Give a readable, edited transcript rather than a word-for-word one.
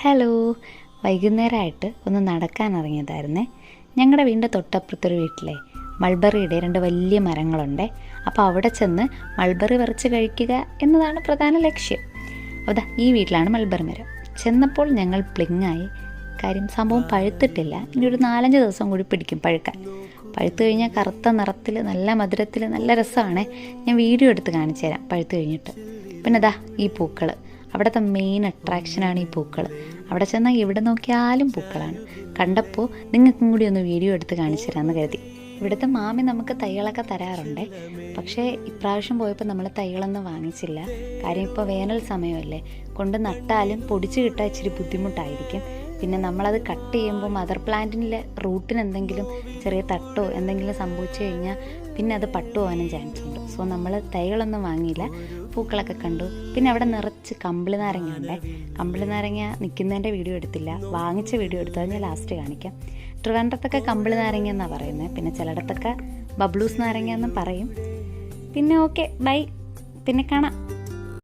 Hello, വൈകുന്നേരമായിട്ട് ഒന്ന് നടക്കാൻ ഇറങ്ങിയതായിരുന്നേ. ഞങ്ങളുടെ വീടിൻ്റെ തൊട്ടപ്പുറത്തൊരു വീട്ടിലെ മൾബറിയുടെ 2 വലിയ മരങ്ങളുണ്ട്. അപ്പോൾ അവിടെ ചെന്ന് മൾബറി പറിച്ച് കഴിക്കുക എന്നതാണ് പ്രധാന ലക്ഷ്യം. അതാ ഈ വീട്ടിലാണ് മൾബറി മരം. ചെന്നപ്പോൾ ഞങ്ങൾ പ്ലിങ്ങായി. കാര്യം സംഭവം പഴുത്തിട്ടില്ല. ഇനി ഒരു 4-5 ദിവസം കൂടി പിടിക്കും പഴുക്കാൻ. പഴുത്ത് കഴിഞ്ഞാൽ കറുത്ത നിറത്തിൽ നല്ല മധുരത്തിൽ നല്ല രസമാണ്. ഞാൻ വീഡിയോ എടുത്ത് കാണിച്ചു തരാം പഴുത്ത് കഴിഞ്ഞിട്ട്. പിന്നെ ദാ ഈ പൂക്കൾ, അവിടുത്തെ മെയിൻ അട്രാക്ഷനാണ് ഈ പൂക്കൾ. അവിടെ ചെന്നാൽ എവിടെ നോക്കിയാലും പൂക്കളാണ്. കണ്ടപ്പോൾ നിങ്ങൾക്കും കൂടി ഒന്ന് വീഡിയോ എടുത്ത് കാണിച്ചു തരാമെന്ന് കരുതി. ഇവിടുത്തെ മാമി നമുക്ക് തൈകളൊക്കെ തരാറുണ്ട്. പക്ഷേ ഇപ്രാവശ്യം പോയപ്പോൾ നമ്മൾ തൈകളൊന്നും വാങ്ങിച്ചില്ല. കാര്യം ഇപ്പോൾ വേനൽ സമയമല്ലേ, കൊണ്ട് നട്ടാലും പൊടിച്ച് കിട്ടാൻ ഇച്ചിരി ബുദ്ധിമുട്ടായിരിക്കും. പിന്നെ നമ്മളത് കട്ട് ചെയ്യുമ്പോൾ മദർ പ്ലാന്റിൻ്റെ റൂട്ടിന് എന്തെങ്കിലും ചെറിയ തട്ടോ എന്തെങ്കിലും സംഭവിച്ചു കഴിഞ്ഞാൽ പിന്നെ അത് പട്ടുപോകാനും ചാൻസ് ഉണ്ട്. സോ നമ്മൾ തൈകളൊന്നും വാങ്ങിയില്ല. പൂക്കളൊക്കെ കണ്ടു. പിന്നെ അവിടെ നിറച്ച് കമ്പിളി നാരങ്ങ ഉണ്ട്. കമ്പിളി നാരങ്ങ നിൽക്കുന്നതിൻ്റെ വീഡിയോ എടുത്തില്ല, വാങ്ങിച്ച വീഡിയോ എടുത്തു. അത് ഞാൻ ലാസ്റ്റ് കാണിക്കാം. ട്രിവാൻഡ്രത്തൊക്കെ കമ്പിളി നാരങ്ങ എന്നാണ് പറയുന്നത്. പിന്നെ ചിലയിടത്തൊക്കെ ബബ്ലൂസ് നാരങ്ങ എന്നും പറയും. പിന്നെ ഓക്കെ, ബൈ, പിന്നെ കാണാം.